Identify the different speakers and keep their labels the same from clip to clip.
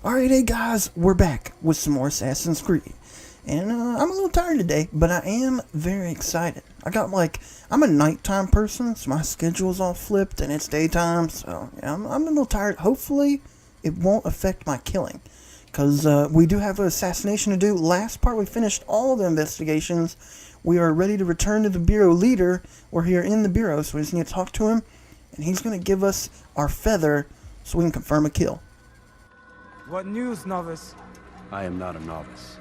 Speaker 1: Alright, hey guys, we're back with some more Assassin's Creed. And I'm a little tired today, but I am very excited. I'm a nighttime person, so my schedule's all flipped and it's daytime, so yeah, I'm a little tired. Hopefully, it won't affect my killing. Because we do have an assassination to do. Last part, we finished all the investigations. We are ready to return to the Bureau leader. We're here in the Bureau, so we just need to talk to him. And he's going to give us our feather so we can confirm a kill.
Speaker 2: What news, novice?
Speaker 3: I am not a novice.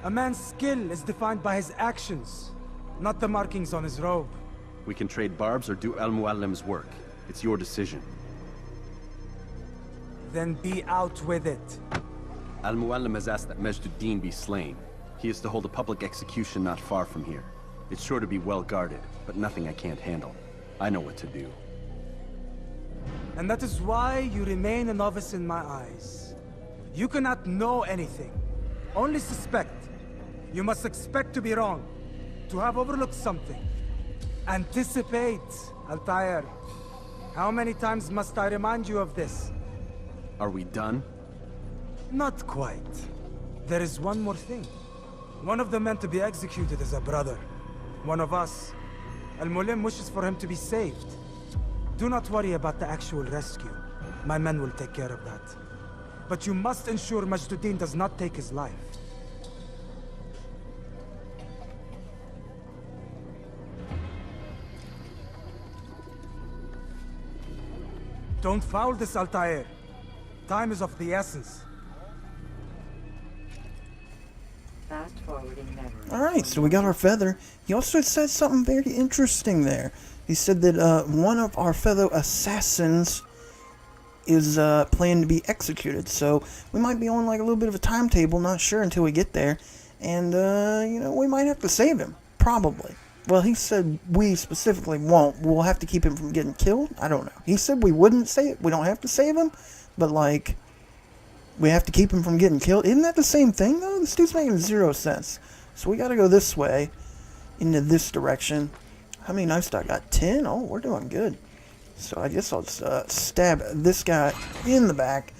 Speaker 2: A man's skill is defined by his actions, not the markings on his robe.
Speaker 3: We can trade barbs or do Al-Muallim's work. It's your decision.
Speaker 2: Then be out with it.
Speaker 3: Al-Muallim has asked that Majduddin be slain. He is to hold a public execution not far from here. It's sure to be well guarded, but nothing I can't handle. I know what to do.
Speaker 2: And that is why you remain a novice in my eyes. You cannot know anything, only suspect. You must expect to be wrong, to have overlooked something. Anticipate, Altair. How many times must I remind you of this?
Speaker 3: Are we done?
Speaker 2: Not quite. There is one more thing. One of the men to be executed is a brother. One of us. Al-Muallim wishes for him to be saved. Do not worry about the actual rescue. My men will take care of that. But you must ensure Majduddin does not take his life. Don't foul this, Altair. Time is of the essence.
Speaker 1: Alright, so we got our feather. He also said something very interesting there. He said that one of our fellow assassins is planned to be executed, so we might be on like a little bit of a timetable, not sure until we get there, and you know, we might have to save him, probably. Well, he said we specifically won't. We'll have to keep him from getting killed. I don't know. He said we wouldn't save. We don't have to save him, but like we have to keep him from getting killed. Isn't that the same thing though? This dude's making zero sense. So we got to go this way, into this direction. How many knives do I got? 10. Oh, we're doing good. So I guess I'll just stab this guy in the back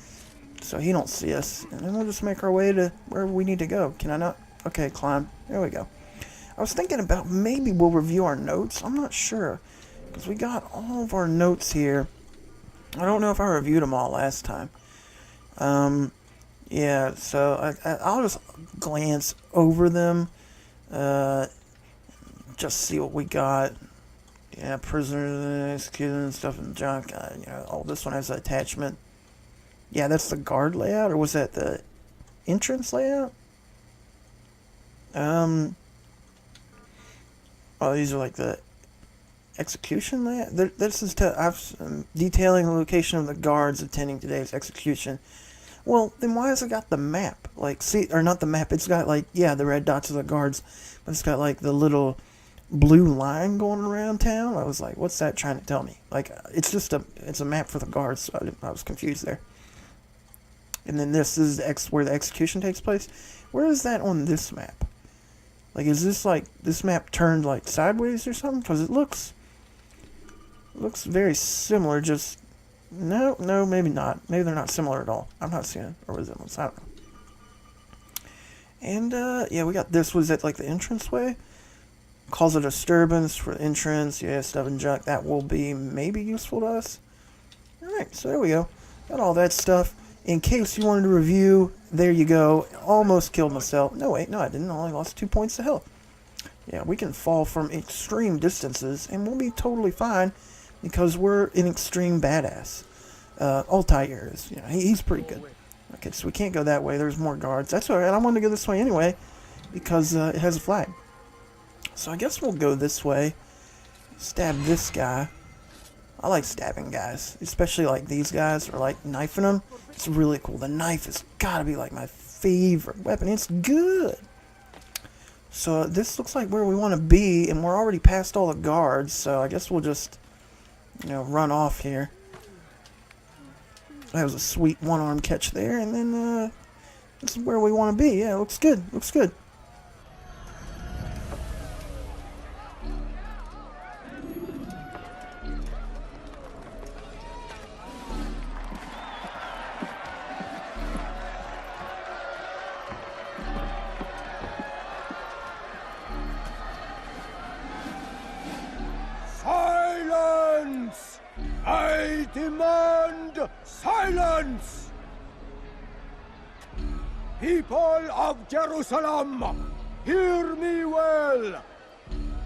Speaker 1: so he don't see us. And then we'll just make our way to wherever we need to go. Can I not? Okay, climb. There we go. I was thinking about maybe we'll review our notes. I'm not sure. Because we got all of our notes here. I don't know if I reviewed them all last time. Yeah, so I'll just glance over them. Just see what we got. Yeah, prisoners executed and stuff and junk. You know, oh, this one has an attachment. Yeah, that's the guard layout, or was that the entrance layout? Oh, these are like the execution layout. This is detailing the location of the guards attending today's execution. Well, then why has it got the map? Like, see, or not the map. It's got like, yeah, the red dots are the guards, but it's got like the little blue line going around town. I was like, what's that trying to tell me? Like, it's a map for the guards, so I was confused there. And then this is where the execution takes place. Where is that on this map? Like, is this like this map turned like sideways or something? Because it looks very similar. Just no, maybe not. Maybe they're not similar at all. I'm not seeing a resemblance. I don't know. And yeah, we got this. Was it like the entranceway? Cause a disturbance for entrance. Yeah, stuff and junk. That will be maybe useful to us. Alright, so there we go. Got all that stuff. In case you wanted to review, there you go. Almost killed myself. No, wait, no, I didn't. I only lost 2 points of health. Yeah, we can fall from extreme distances, and we'll be totally fine because we're an extreme badass. Altair is, you know, he's pretty good. Okay, so we can't go that way. There's more guards. That's alright. I wanted to go this way anyway because it has a flag. So I guess we'll go this way. Stab this guy. I like stabbing guys, especially like these guys, or like knifing them. It's really cool. The knife has got to be like my favorite weapon. It's good. So this looks like where we want to be, and we're already past all the guards, so I guess we'll just, you know, run off here. That was a sweet one-arm catch there, and then this is where we want to be. Yeah, looks good. Looks good.
Speaker 4: People of Jerusalem, hear me well.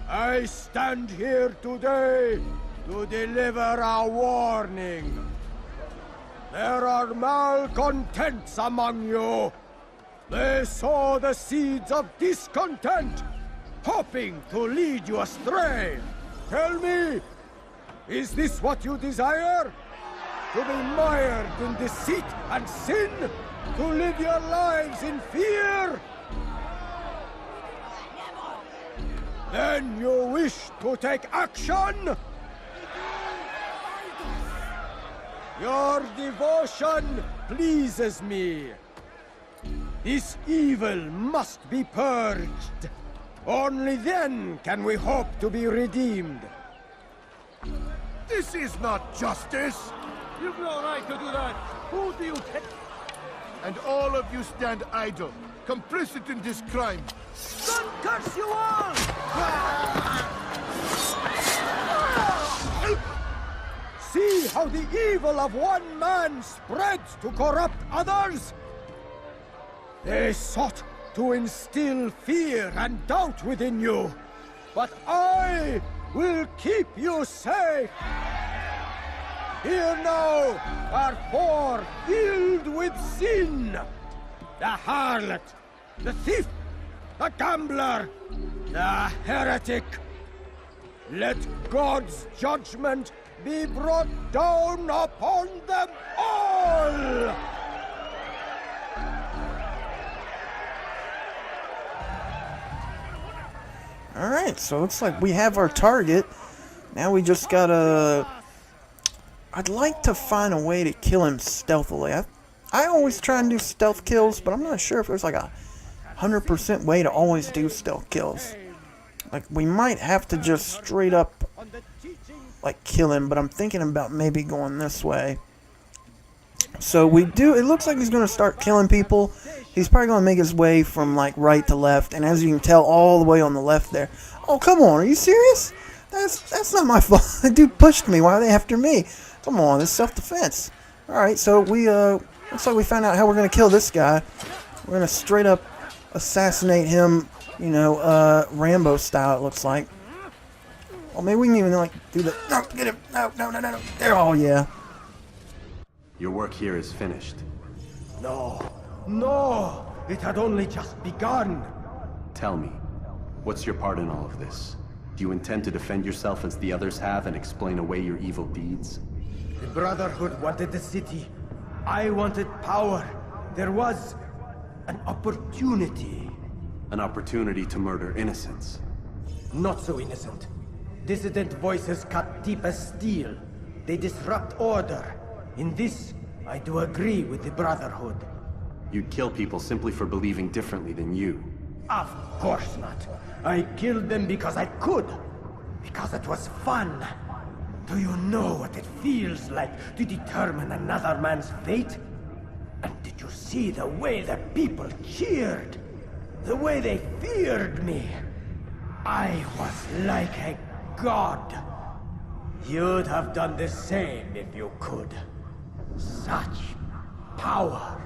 Speaker 4: I stand here today to deliver a warning. There are malcontents among you. They sow the seeds of discontent, hoping to lead you astray. Tell me, is this what you desire? To be mired in deceit and sin? To live your lives in fear? Then you wish to take action? Your devotion pleases me. This evil must be purged. Only then can we hope to be redeemed.
Speaker 5: This is not justice!
Speaker 6: You've no right to do that! Who do you take?
Speaker 5: And all of you stand idle, complicit in this crime.
Speaker 2: God curse you all!
Speaker 4: See how the evil of one man spreads to corrupt others? They sought to instill fear and doubt within you, but I will keep you safe. Here now are four filled with sin. The harlot, the thief, the gambler, the heretic. Let God's judgment be brought down upon them all!
Speaker 1: Alright, so it looks like we have our target. Now we just gotta... I'd like to find a way to kill him stealthily. I always try and do stealth kills, but I'm not sure if there's like a 100% way to always do stealth kills. Like, we might have to just straight up, like, kill him, but I'm thinking about maybe going this way. So we do, it looks like he's going to start killing people. He's probably going to make his way from, like, right to left, and as you can tell, all the way on the left there. Oh, come on, are you serious? That's not my fault. The dude pushed me. Why are they after me? Come on, it's self-defense. Alright, so we, looks like we found out how we're going to kill this guy. We're going to straight up assassinate him, you know, Rambo style, it looks like. Oh, maybe we can even, like, do the... No, get him! No, no, no, no, no. There, oh, yeah.
Speaker 3: Your work here is finished.
Speaker 4: No, no! It had only just begun!
Speaker 3: Tell me, what's your part in all of this? Do you intend to defend yourself as the others have and explain away your evil deeds?
Speaker 4: The Brotherhood wanted the city. I wanted power. There was an opportunity.
Speaker 3: An opportunity to murder innocents.
Speaker 4: Not so innocent. Dissident voices cut deep as steel. They disrupt order. In this, I do agree with the Brotherhood.
Speaker 3: You'd kill people simply for believing differently than you.
Speaker 4: Of course not. I killed them because I could. Because it was fun. Do you know what it feels like to determine another man's fate? And did you see the way the people cheered? The way they feared me? I was like a god. You'd have done the same if you could. Such power.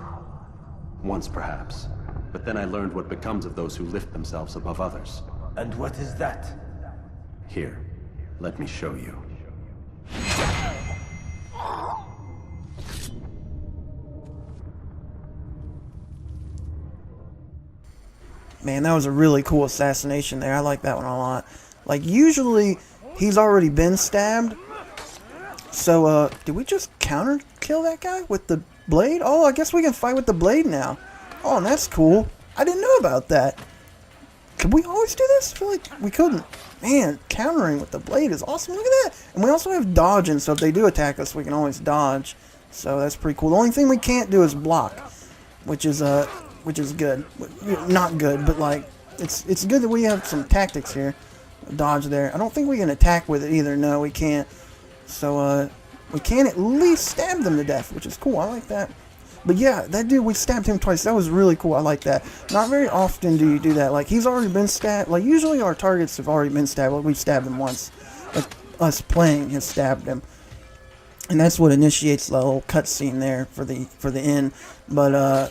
Speaker 3: Once perhaps. But then I learned what becomes of those who lift themselves above others.
Speaker 4: And what is that?
Speaker 3: Here, let me show you.
Speaker 1: Man, that was a really cool assassination there. I like that one a lot. Like, usually, he's already been stabbed. So, did we just counter kill that guy with the blade? Oh, I guess we can fight with the blade now. Oh, and that's cool. I didn't know about that. Could we always do this? I feel like we couldn't. Man, countering with the blade is awesome. Look at that. And we also have dodging, so if they do attack us, we can always dodge. So that's pretty cool. The only thing we can't do is block, which is good. Not good, but like it's good that we have some tactics here. Dodge there. I don't think we can attack with it either. No, we can't. So we can at least stab them to death, which is cool. I like that. But yeah, that dude, we stabbed him twice. That was really cool. I like that. Not very often do you do that. Like, he's already been stabbed. Like, usually our targets have already been stabbed. Like, we've stabbed him once. Like, us playing has stabbed him. And that's what initiates the little cutscene there for the end. But,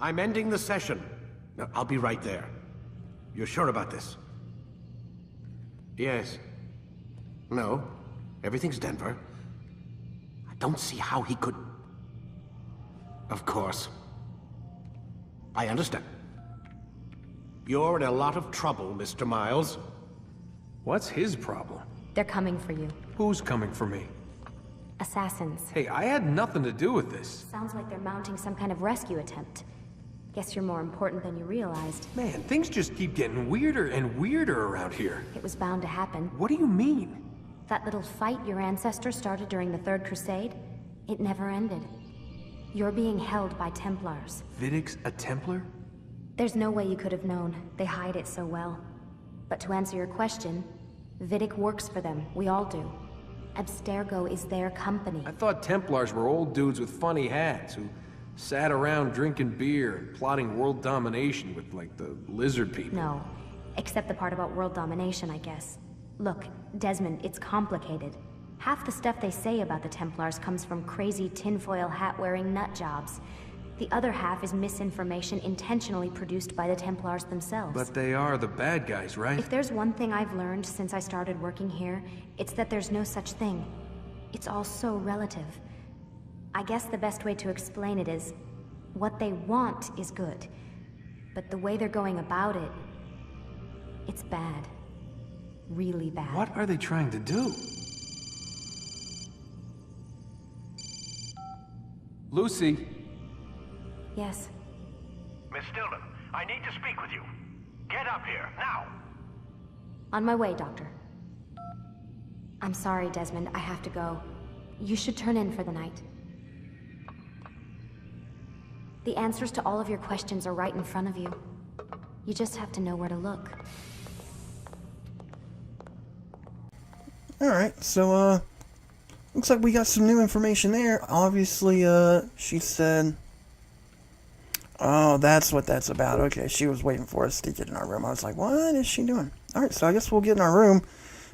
Speaker 7: I'm ending the session. No, I'll be right there. You're sure about this? Yes. No. Everything's Denver. I don't see how he could... Of course. I understand. You're in a lot of trouble, Mr. Miles.
Speaker 8: What's his problem?
Speaker 9: They're coming for you.
Speaker 8: Who's coming for me?
Speaker 9: Assassins.
Speaker 8: Hey, I had nothing to do with this.
Speaker 9: Sounds like they're mounting some kind of rescue attempt. Guess you're more important than you realized.
Speaker 8: Man, things just keep getting weirder and weirder around here.
Speaker 9: It was bound to happen.
Speaker 8: What do you mean?
Speaker 9: That little fight your ancestors started during the Third Crusade, it never ended. You're being held by Templars.
Speaker 8: Vidic's a Templar?
Speaker 9: There's no way you could have known. They hide it so well. But to answer your question, Vidic works for them. We all do. Abstergo is their company.
Speaker 8: I thought Templars were old dudes with funny hats who sat around drinking beer and plotting world domination with, like, the lizard people.
Speaker 9: No. Except the part about world domination, I guess. Look, Desmond, it's complicated. Half the stuff they say about the Templars comes from crazy tinfoil hat-wearing nut jobs. The other half is misinformation intentionally produced by the Templars themselves.
Speaker 8: But they are the bad guys, right?
Speaker 9: If there's one thing I've learned since I started working here, it's that there's no such thing. It's all so relative. I guess the best way to explain it is, what they want is good. But the way they're going about it, it's bad. Really bad.
Speaker 8: What are they trying to do? Lucy?
Speaker 9: Yes.
Speaker 10: Miss Stillman, I need to speak with you. Get up here, now!
Speaker 9: On my way, Doctor. I'm sorry, Desmond. I have to go. You should turn in for the night. The answers to all of your questions are right in front of you. You just have to know where to look.
Speaker 1: Alright, so, looks like we got some new information there. Obviously, she said... Oh, that's what that's about. Okay, she was waiting for us to get in our room. I was like, what is she doing? Alright, so I guess we'll get in our room.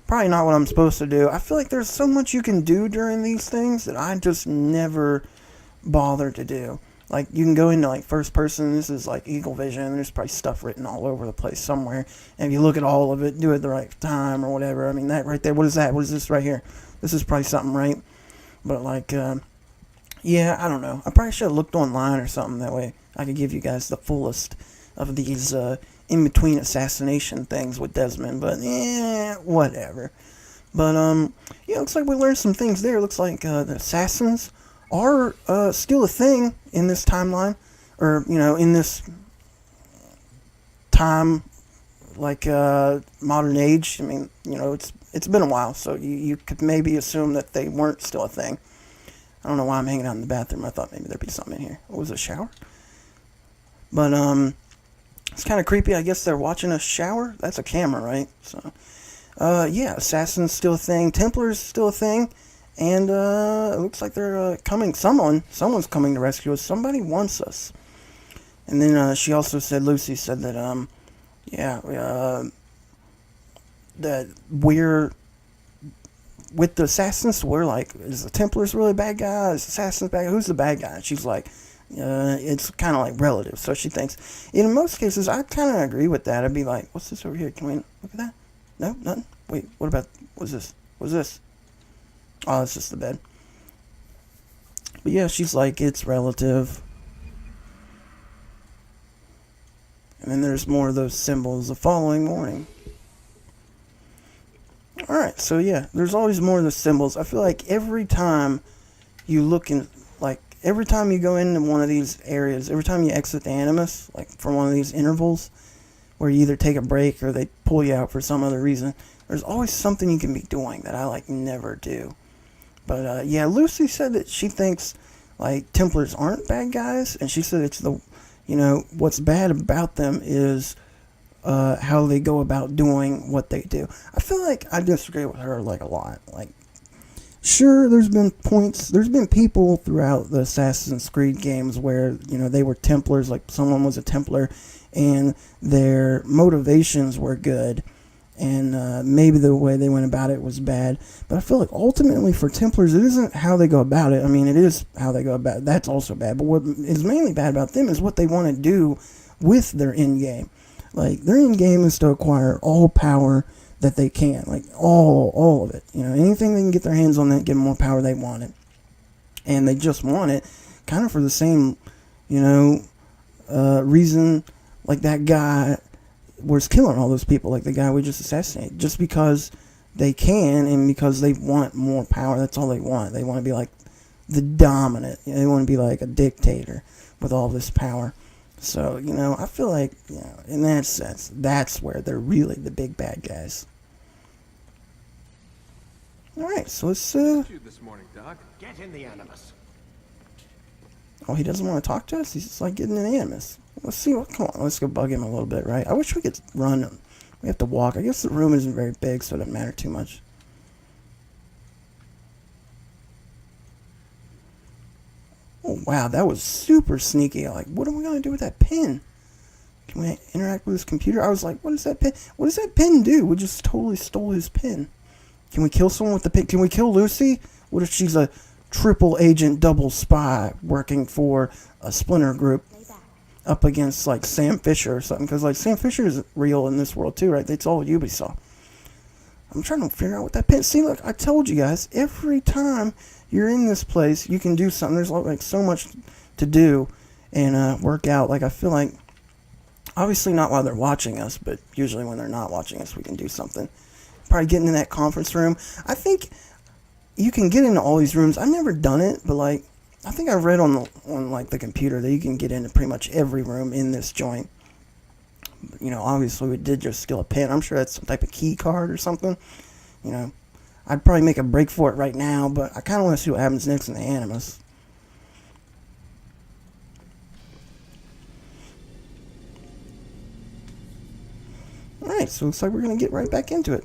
Speaker 1: Probably not what I'm supposed to do. I feel like there's so much you can do during these things that I just never bother to do. Like, you can go into, like, first person. This is, like, Eagle Vision. There's probably stuff written all over the place somewhere. And if you look at all of it, do it at the right time or whatever. I mean, that right there, what is that? What is this right here? This is probably something, right? But, like, yeah, I don't know. I probably should have looked online or something. That way I could give you guys the fullest of these in-between assassination things with Desmond. But, whatever. But, yeah, looks like we learned some things there. Looks like the assassins are still a thing in this timeline, or, you know, in this time, like, modern age. I mean, you know, it's been a while, so you could maybe assume that they weren't still a thing. I don't know why I'm hanging out in the bathroom. I thought maybe there'd be something in here. What was it, a shower? But, it's kind of creepy. I guess they're watching us shower. That's a camera, right? So, yeah, assassins still a thing. Templars still a thing. And, it looks like they're, coming. Someone's coming to rescue us. Somebody wants us. And then, she also said, Lucy said that, yeah, that we're, with the assassins, we're like, is the Templars really bad guy? Is the assassins bad guy? Who's the bad guy? And she's like, it's kind of like relative. So she thinks, in most cases, I kind of agree with that. I'd be like, what's this over here? Can we look at that? No, nothing. Wait, what about, what's this? What's this? Oh, it's just the bed. But yeah, she's like, it's relative. And then there's more of those symbols the following morning. Alright, so yeah, there's always more of the symbols. I feel like every time you look in, like, every time you go into one of these areas, every time you exit the Animus, like, from one of these intervals, where you either take a break or they pull you out for some other reason, there's always something you can be doing that I, like, never do. But, yeah, Lucy said that she thinks, like, Templars aren't bad guys, and she said it's the, you know, what's bad about them is, how they go about doing what they do. I feel like I disagree with her, like, a lot. Like, sure, there's been people throughout the Assassin's Creed games where, you know, they were Templars, like, someone was a Templar, and their motivations were good, and maybe the way they went about it was bad. But I feel like ultimately for Templars, it isn't how they go about it. I mean, it is how they go about it. That's also bad. But what is mainly bad about them is what they want to do with their end game. Like, their end game is to acquire all power that they can. Like, all of it. You know, anything they can get their hands on that, give them more power, they want it. And they just want it kind of for the same, you know, reason like that guy was killing all those people, like the guy we just assassinated, just because they can and because they want more power. That's all they want. They want to be like the dominant. You know, they want to be like a dictator with all this power. So, you know, I feel like, you know, in that sense, that's where they're really the big bad guys. All right, so let's
Speaker 8: This morning, Doc.
Speaker 7: Get in the Animus.
Speaker 1: Oh, he doesn't want to talk to us? He's just like getting an Animus. Let's see what. Come on, let's go bug him a little bit, right? I wish we could run. We have to walk. I guess the room isn't very big, so it doesn't matter too much. Oh, wow, that was super sneaky. Like, what are we going to do with that pin? Can we interact with his computer? I was like, what is that pin? What does that pin do? We just totally stole his pin. Can we kill someone with the pin? Can we kill Lucy? What if she's a triple agent double spy working for a splinter group up against, like, Sam Fisher or something? Because, like, Sam Fisher is real in this world, too, right? It's all Ubisoft. I'm trying to figure out what that pin... See, look, I told you guys, every time you're in this place, you can do something. There's, like, so much to do and work out. Like, I feel like, obviously not while they're watching us, but usually when they're not watching us, we can do something. Probably getting in that conference room. I think you can get into all these rooms. I've never done it, but, like, I think I read on the computer that you can get into pretty much every room in this joint. You know, obviously we did just steal a pin. I'm sure that's some type of key card or something. You know, I'd probably make a break for it right now, but I kind of want to see what happens next in the Animus. Alright, so it looks like we're going to get right back into it.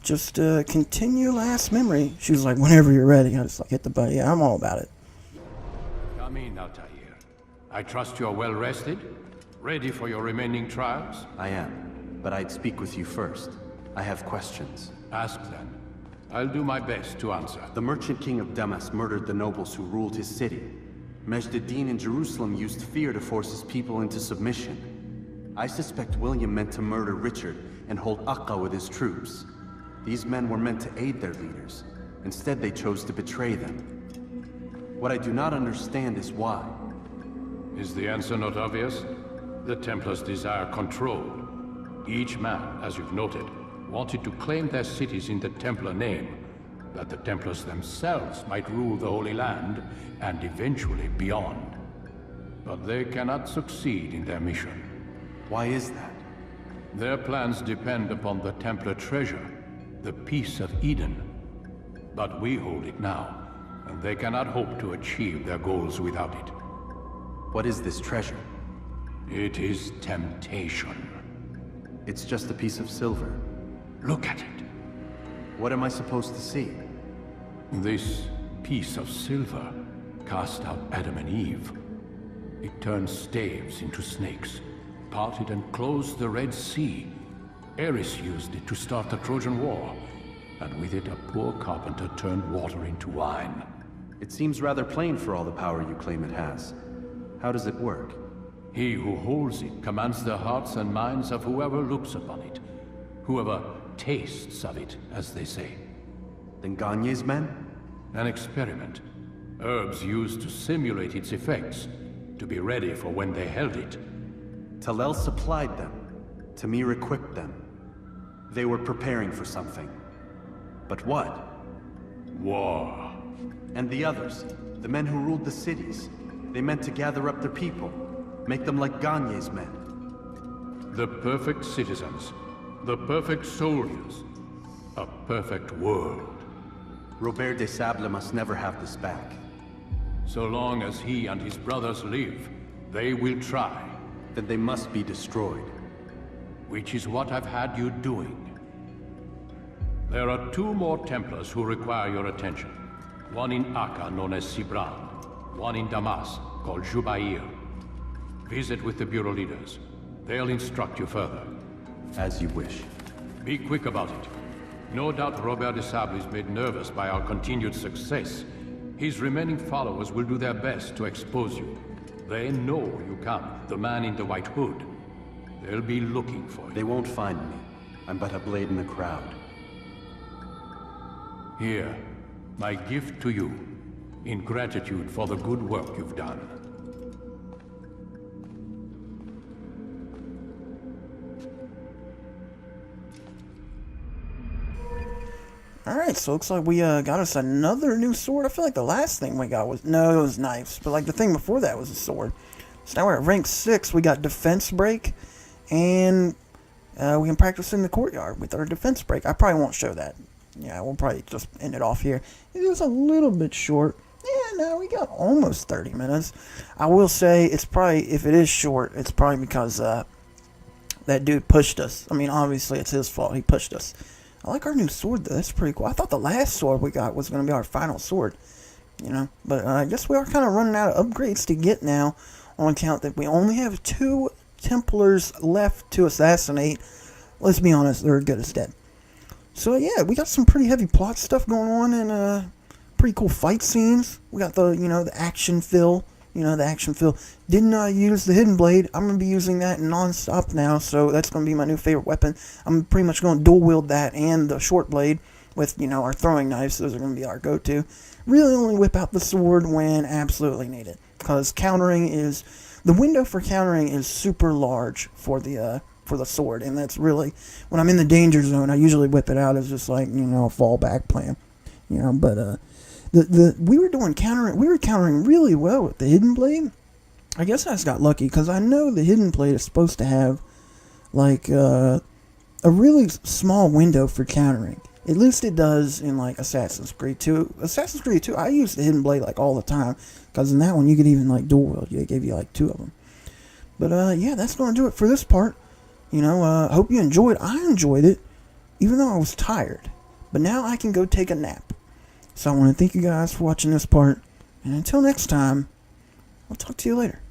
Speaker 1: Just continue last memory. She was like, whenever you're ready. I just like hit the button. Yeah, I'm all about it.
Speaker 11: Come in, Altair. I trust you're well rested? Ready for your remaining trials?
Speaker 3: I am, but I'd speak with you first. I have questions.
Speaker 11: Ask then. I'll do my best to answer.
Speaker 3: The merchant king of Damas murdered the nobles who ruled his city. Majd ad-Din in Jerusalem used fear to force his people into submission. I suspect William meant to murder Richard and hold Akka with his troops. These men were meant to aid their leaders. Instead, they chose to betray them. What I do not understand is why.
Speaker 11: Is the answer not obvious? The Templars desire control. Each man, as you've noted, wanted to claim their cities in the Templar name, that the Templars themselves might rule the Holy Land, and eventually beyond. But they cannot succeed in their mission.
Speaker 3: Why is that?
Speaker 11: Their plans depend upon the Templar treasure, the Peace of Eden. But we hold it now, and they cannot hope to achieve their goals without it.
Speaker 3: What is this treasure?
Speaker 11: It is temptation.
Speaker 3: It's just a piece of silver.
Speaker 11: Look at it.
Speaker 3: What am I supposed to see?
Speaker 11: This piece of silver cast out Adam and Eve. It turned staves into snakes, parted and closed the Red Sea. Eris used it to start the Trojan War, and with it a poor carpenter turned water into wine.
Speaker 3: It seems rather plain for all the power you claim it has. How does it work?
Speaker 11: He who holds it commands the hearts and minds of whoever looks upon it. Whoever tastes of it, as they say.
Speaker 3: Then Gagne's men?
Speaker 11: An experiment. Herbs used to simulate its effects, to be ready for when they held it.
Speaker 3: Talel supplied them. Tamir equipped them. They were preparing for something. But what?
Speaker 11: War.
Speaker 3: And the others, the men who ruled the cities, they meant to gather up their people, make them like Gagne's men.
Speaker 11: The perfect citizens, the perfect soldiers, a perfect world.
Speaker 3: Robert de Sable must never have this back.
Speaker 11: So long as he and his brothers live, they will try.
Speaker 3: Then they must be destroyed.
Speaker 11: Which is what I've had you doing. There are 2 more Templars who require your attention. One in Akka, known as Sibran. One in Damas, called Jubair. Visit with the Bureau leaders. They'll instruct you further.
Speaker 3: As you wish.
Speaker 11: Be quick about it. No doubt Robert de Sable is made nervous by our continued success. His remaining followers will do their best to expose you. They know you come, the man in the white hood. They'll be looking for you.
Speaker 3: They won't find me. I'm but a blade in the crowd.
Speaker 11: Here, my gift to you, in gratitude for the good work you've done.
Speaker 1: Alright, so looks like we got us another new sword. I feel like the last thing we got was... No, it was knives. But like the thing before that was a sword. So now we're at rank 6. We got defense break. And we can practice in the courtyard with our defense break. I probably won't show that. Yeah, we'll probably just end it off here. It was a little bit short. Yeah, no, we got almost 30 minutes. I will say it's probably... If it is short, it's probably because that dude pushed us. I mean, obviously it's his fault. He pushed us. I like our new sword, though. That's pretty cool. I thought the last sword we got was going to be our final sword, you know. But I guess we are kind of running out of upgrades to get now, on account that we only have 2 Templars left to assassinate. Let's be honest, they're good as dead. So yeah, we got some pretty heavy plot stuff going on, and pretty cool fight scenes. We got the, you know, the action fill. You know, the action fill. Didn't use the hidden blade. I'm going to be using that non-stop now, so that's going to be my new favorite weapon. I'm pretty much going to dual wield that and the short blade with, you know, our throwing knives. Those are going to be our go-to. Really only whip out the sword when absolutely needed, because countering is... The window for countering is super large for the sword, and that's really... When I'm in the danger zone, I usually whip it out as just like, you know, a fallback plan. You know, but... We were countering really well with the hidden blade. I guess I just got lucky, because I know the hidden blade is supposed to have like a really small window for countering. At least it does in like Assassin's Creed 2. Assassin's Creed 2, I use the hidden blade like all the time, because in that one you could even like dual wield. They gave you like 2 of them. But yeah, that's going to do it for this part. You know, hope you enjoyed. I enjoyed it, even though I was tired. But now I can go take a nap. So I want to thank you guys for watching this part, and until next time, I'll talk to you later.